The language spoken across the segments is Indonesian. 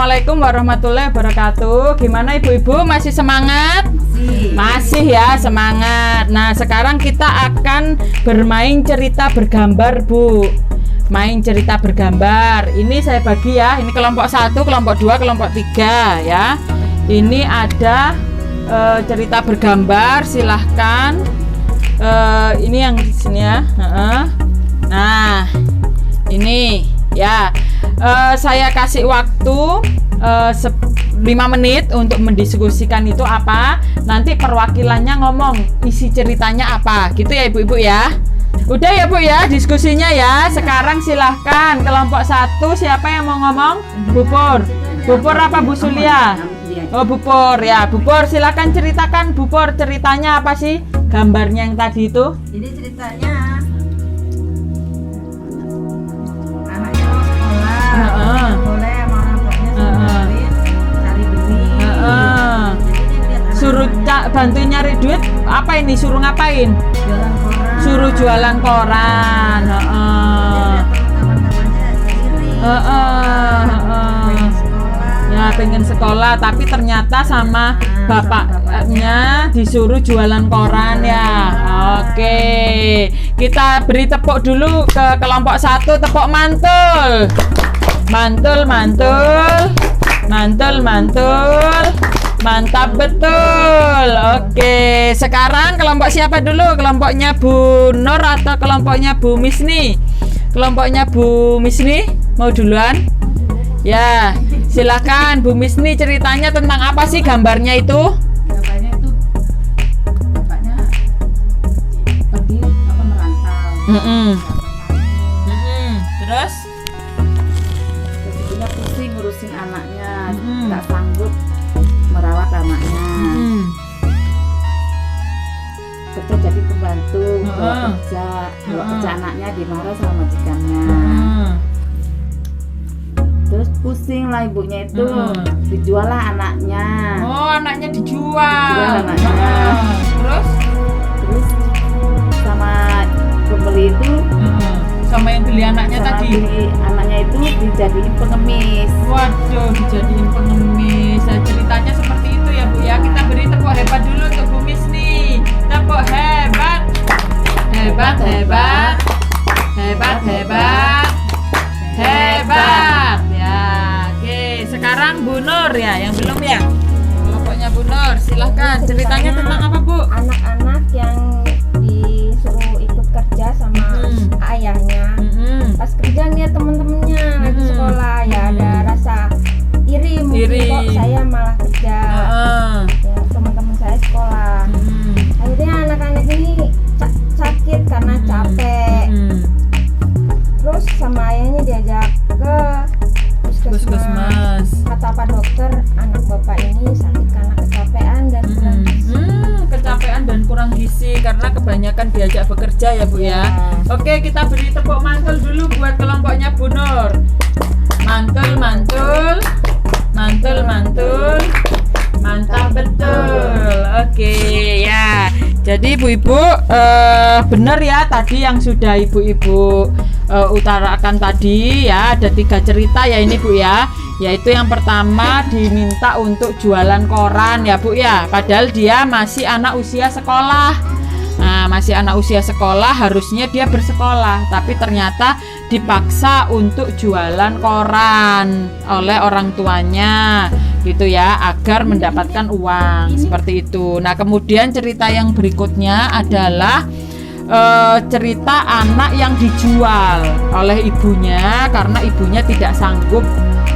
Assalamualaikum warahmatullahi wabarakatuh. Gimana ibu-ibu, masih semangat? Masih ya, semangat. Nah, sekarang kita akan bermain cerita bergambar, Bu. Main cerita bergambar. Ini saya bagi ya. Ini kelompok 1, kelompok 2, kelompok 3 ya. Ini ada cerita bergambar. Silahkan. Ini yang di sini ya. Nah, ini ya. Saya kasih waktu 5 menit untuk mendiskusikan itu apa. Nanti perwakilannya ngomong isi ceritanya apa. Gitu ya ibu-ibu ya. Udah ya Bu ya diskusinya ya. Sekarang silahkan kelompok 1 siapa yang mau ngomong? Bu Pur. Bu Pur apa Bu Sulia? Oh Bu Pur ya. Bu Pur silahkan ceritakan. Bu Pur ceritanya apa sih? Gambarnya yang tadi itu. Ini ceritanya anaknya mau sekolah, boleh sama orang tuanya cari duit. Jadi dia lihat Suruh bantuin nyari duit. Apa ini? Suruh ngapain? jualan koran. Suruh jualan koran. Teman-temannya iri. Ya pengen sekolah tapi ternyata sama bapaknya disuruh jualan koran ya. Oke, kita beri tepuk dulu ke kelompok 1. Tepuk mantul. Mantul. Mantap betul. Oke, sekarang kelompok siapa dulu? Kelompoknya Bu Nur atau kelompoknya Bu Misni? Kelompoknya Bu Misni mau duluan? Ya, silakan Bu Misni, ceritanya tentang apa sih gambarnya itu? Bapaknya itu pergi merantau. Terus? Sebetulnya pusing ngurusin anaknya, nggak sanggup merawat anaknya. Kerja jadi pembantu, kalau kerja anaknya dimarah sama majikannya. Terus pusing lah ibunya itu, dijual lah anaknya. Oh, anaknya dijual. Dijual anaknya. Terus sama pembeli itu, sama yang beli anaknya sama tadi. beli anaknya itu dijadiin pengemis. Waduh, dijadiin pengemis. Nah, ceritanya seperti itu ya Bu ya. Kita beri tepuk hebat dulu untuk Bu Misni. Tepuk hebat. Hebat. Ya, oke. Sekarang Bu Nur ya, yang belum ya. Kelompoknya Bu Nur, silahkan. Ceritanya tentang apa Bu? Anak-anak yang disuruh ikut kerja sama ayahnya. Pas kerja lihat temen-temennya lagi sekolah ya ada rasa iri mungkin kok saya malah kerja. Ya, teman-teman saya sekolah. Akhirnya anak-anak ini sakit karena capek. Terus sama ayahnya diajak ke puskesmas. Kata Pak Dokter, anak bapak ini sakit karena kecapean dan kurang gizi. Kecapean dan kurang gizi karena kebanyakan diajak bekerja ya Bu ya. Oke, kita beri tepuk mantul dulu buat kelompoknya Bu Nur. Mantul. Mantap betul. Oke ya. Jadi ibu-ibu benar ya tadi yang sudah ibu-ibu utarakan tadi ya, ada 3 cerita ya ini Bu ya. Yaitu yang pertama diminta untuk jualan koran ya Bu ya. Padahal dia masih anak usia sekolah. Nah, masih anak usia sekolah, harusnya dia bersekolah, tapi ternyata dipaksa untuk jualan koran oleh orang tuanya gitu ya, agar mendapatkan uang seperti itu. Nah, kemudian cerita yang berikutnya adalah cerita anak yang dijual oleh ibunya karena ibunya tidak sanggup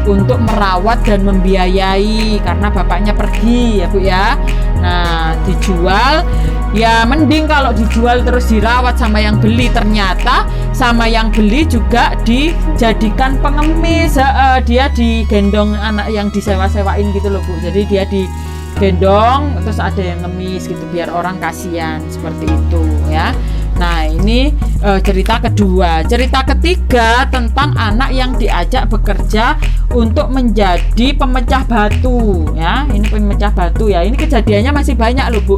untuk merawat dan membiayai karena bapaknya pergi ya Bu ya. Nah, dijual ya, mending kalau dijual terus dirawat sama yang beli. Ternyata sama yang beli juga dijadikan pengemis. Dia digendong anak yang disewa-sewain gitu loh Bu. Jadi dia digendong terus ada yang ngemis gitu biar orang kasihan seperti itu ya. Nah, ini cerita kedua. Cerita ketiga tentang anak yang diajak bekerja untuk menjadi pemecah batu ya. Ini pemecah batu ya. Ini kejadiannya masih banyak loh Bu.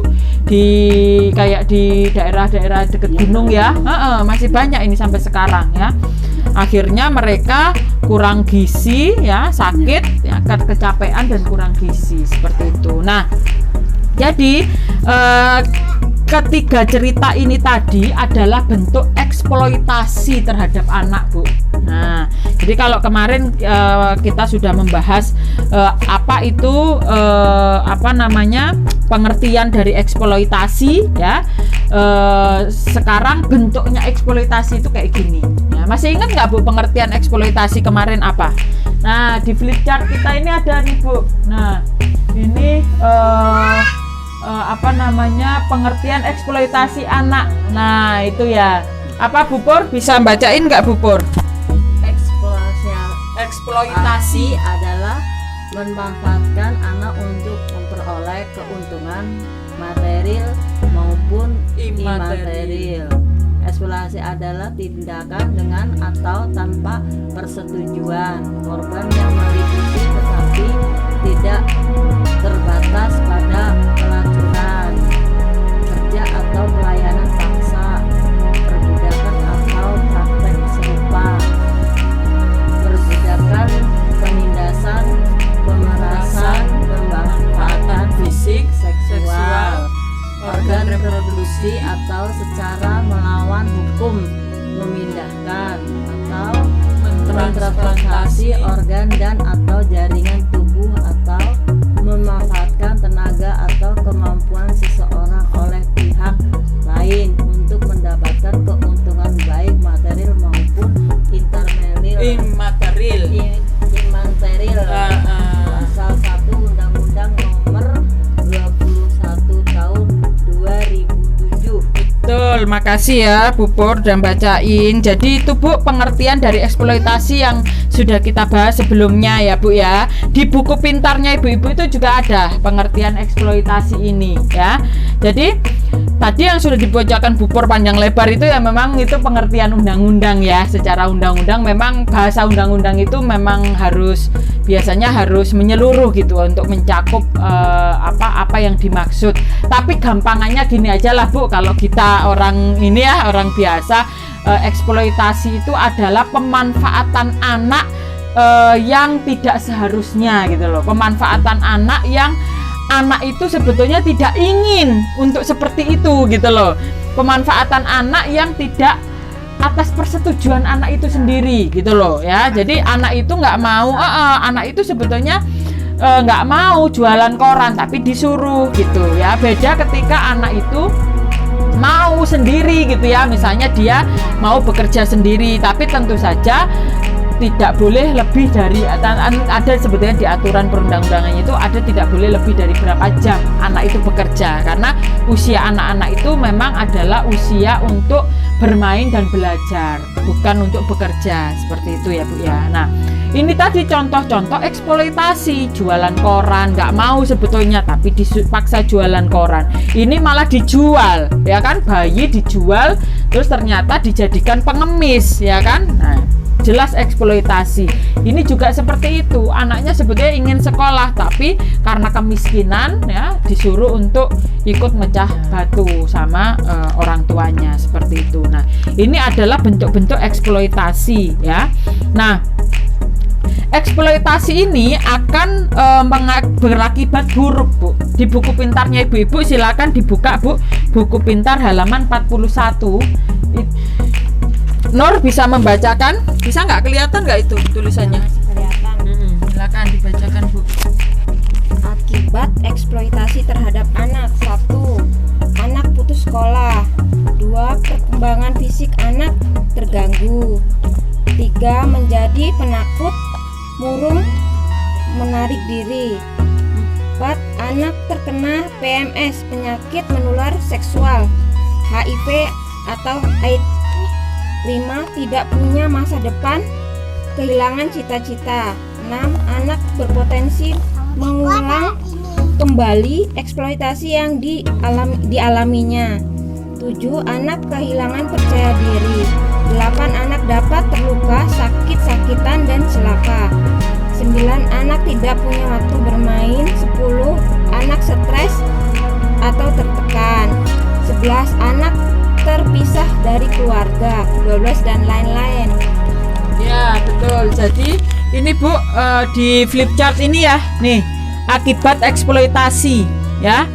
Kayak di daerah-daerah dekat gunung ya. Masih banyak ini sampai sekarang ya. Akhirnya mereka kurang gizi ya, sakit ya, kecapean dan kurang gizi seperti itu. Nah, jadi ketiga cerita ini tadi adalah bentuk eksploitasi terhadap anak Bu. Nah, jadi kalau kemarin kita sudah membahas apa itu pengertian dari eksploitasi ya. Sekarang bentuknya eksploitasi itu kayak gini. Nah, masih ingat nggak Bu pengertian eksploitasi kemarin apa? Nah, di flip chart kita ini ada nih Bu. Nah, ini pengertian eksploitasi anak. Nah, itu ya. Apa Bu Pur? Bisa bacain nggak Bu Pur? Eksploitasi adalah memanfaatkan anak untuk memperoleh keuntungan material maupun imaterial. Eksploitasi adalah tindakan dengan atau tanpa persetujuan korban yang meliputi tetapi tidak terbatas pada pelacuran, kerja atau pelayanan paksa, perbudakan atau praktek serupa, perbudakan, penindasan, pemerasan, pemanfaatan fisik, seksual, organ reproduksi atau secara melawan hukum, memindahkan atau mentransplantasi organ dan atau jaringan tubuh atau memanfaatkan tenaga atau kemampuan seseorang oleh pihak lain untuk mendapatkan keuntungan baik material maupun imaterial. Pasal 1 Undang-Undang Nomor 21 Tahun 2007. Betul, makasih ya Bu Pur dan bacain. Jadi itu Bu pengertian dari eksploitasi yang sudah kita bahas sebelumnya ya Bu ya. Di buku pintarnya ibu-ibu itu juga ada pengertian eksploitasi ini ya. Jadi tadi yang sudah dibacakan Bu Pur panjang lebar itu ya memang itu pengertian undang-undang ya. Secara undang-undang memang bahasa undang-undang itu memang biasanya harus menyeluruh gitu untuk mencakup apa yang dimaksud. Tapi gampangannya gini aja lah Bu, kalau kita orang biasa, eksploitasi itu adalah pemanfaatan anak yang tidak seharusnya gitu loh. Pemanfaatan anak yang anak itu sebetulnya tidak ingin untuk seperti itu gitu loh. Pemanfaatan anak yang tidak atas persetujuan anak itu sendiri gitu loh ya. Jadi anak itu nggak mau, anak itu sebetulnya nggak mau jualan koran tapi disuruh gitu ya. Beda ketika anak itu mau sendiri gitu ya, misalnya dia mau bekerja sendiri tapi tentu saja tidak boleh lebih dari, ada sebetulnya di aturan perundang-undangannya itu ada tidak boleh lebih dari berapa jam anak itu bekerja, karena usia anak-anak itu memang adalah usia untuk bermain dan belajar, bukan untuk bekerja, seperti itu ya Bu ya. Nah, ini tadi contoh-contoh eksploitasi, jualan koran, nggak mau sebetulnya tapi dipaksa jualan koran. Ini malah dijual, ya kan, bayi dijual terus ternyata dijadikan pengemis, ya kan. Nah, jelas eksploitasi. Ini juga seperti itu, anaknya sebetulnya ingin sekolah tapi karena kemiskinan ya disuruh untuk ikut mecah batu sama orang tuanya, seperti itu. Nah, ini adalah bentuk-bentuk eksploitasi ya. Nah, eksploitasi ini akan berakibat buruk Bu. Di buku pintarnya ibu-ibu silakan dibuka Bu, buku pintar halaman 41. Nur bisa membacakan? Bisa nggak, kelihatan nggak itu tulisannya? Kelihatan. Silakan dibacakan Bu. Akibat eksploitasi terhadap anak. 1. Anak putus sekolah. 2. Perkembangan fisik anak terganggu. 3. Menjadi penakut, murung, menarik diri. 4. Anak terkena PMS, penyakit menular seksual, HIV atau AIDS. 5. Tidak punya masa depan, kehilangan cita-cita. 6. Anak berpotensi mengulang kembali eksploitasi yang dialaminya. 7. Anak kehilangan percaya diri. 8. Anak dapat terluka, sakit-sakitan, dan celaka. 9. Anak tidak punya waktu bermain. 10. Anak stres atau tertekan. 11. Anak terpisah dari keluarga. 12. Dan lain-lain. Ya, betul. Jadi ini Bu, di flip chart ini ya, nih akibat eksploitasi ya.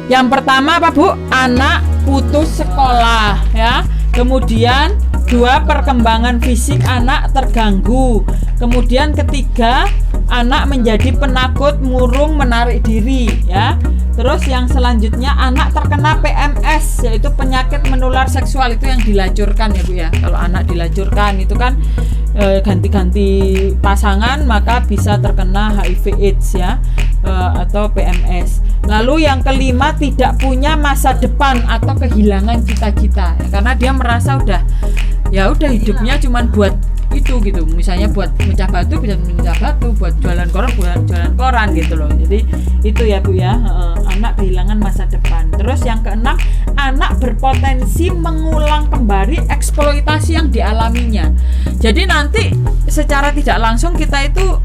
Yang pertama apa Bu? Anak putus sekolah ya. Kemudian 2, perkembangan fisik anak terganggu. Kemudian ketiga, anak menjadi penakut, murung, menarik diri ya. Terus yang selanjutnya, anak terkena PMS, yaitu penyakit menular seksual. Itu yang dilacurkan ya Bu ya. Kalau anak dilacurkan itu kan ganti-ganti pasangan, maka bisa terkena HIV AIDS ya, atau PMS. Lalu yang kelima, tidak punya masa depan atau kehilangan cita-cita ya, karena dia merasa udah hidupnya cuman buat itu gitu, misalnya buat mecah batu bisa mecah batu, buat jualan koran gitu loh. Jadi itu ya Bu ya, anak kehilangan masa depan. Terus yang keenam, anak berpotensi mengulang kembali eksploitasi yang dialaminya. Jadi nanti secara tidak langsung kita itu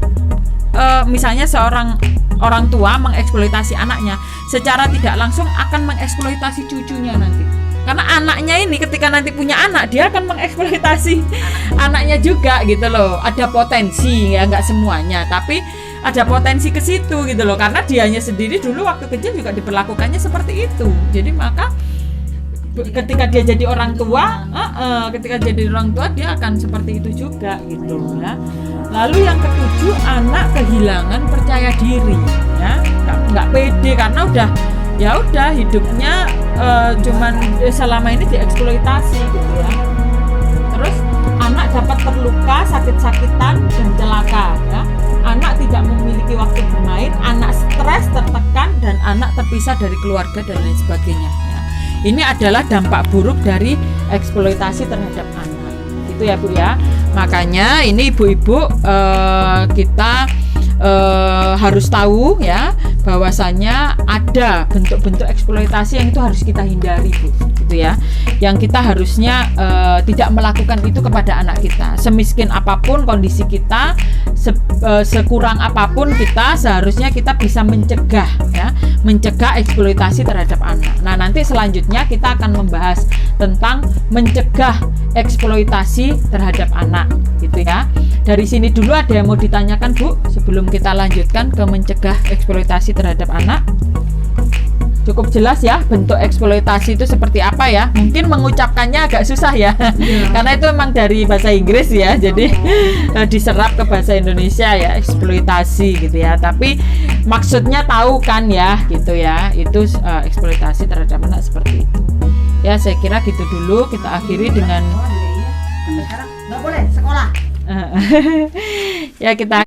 misalnya seorang orang tua mengeksploitasi anaknya, secara tidak langsung akan mengeksploitasi cucunya nanti. Karena anaknya ini ketika nanti punya anak, dia akan mengeksploitasi anaknya juga gitu loh. Ada potensi ya, nggak semuanya, tapi ada potensi ke situ gitu loh. Karena dianya sendiri dulu waktu kecil juga diperlakukannya seperti itu. Jadi maka ketika dia jadi orang tua, dia akan seperti itu juga gitu ya. Lalu yang ketujuh, anak kehilangan percaya diri ya, nggak pede karena udah hidupnya cuman selama ini dieksploitasi gitu ya. Terus anak dapat terluka, sakit-sakitan, dan celaka ya. Anak tidak memiliki waktu bermain, anak stres, tertekan, dan anak terpisah dari keluarga dan lain sebagainya ya. Ini adalah dampak buruk dari eksploitasi terhadap anak. Itu ya Bu ya. Makanya ini ibu-ibu kita harus tahu ya, bahwasannya ada bentuk-bentuk eksploitasi yang itu harus kita hindari Bu, gitu ya. Yang kita harusnya tidak melakukan itu kepada anak kita. Semiskin apapun kondisi kita, sekurang apapun kita, seharusnya kita bisa mencegah ya, mencegah eksploitasi terhadap anak. Nah, nanti selanjutnya kita akan membahas tentang mencegah eksploitasi terhadap anak, gitu ya. Dari sini dulu ada yang mau ditanyakan Bu sebelum kita lanjutkan ke mencegah eksploitasi terhadap anak? Cukup jelas ya bentuk eksploitasi itu seperti apa ya. Mungkin mengucapkannya agak susah ya, karena itu memang dari bahasa Inggris ya, jadi diserap ke bahasa Indonesia ya, eksploitasi gitu ya. Tapi maksudnya tahu kan ya, gitu ya, itu eksploitasi terhadap anak seperti itu ya. Saya kira gitu dulu, kita akhiri dengan Sekarang nggak boleh sekolah. ya kita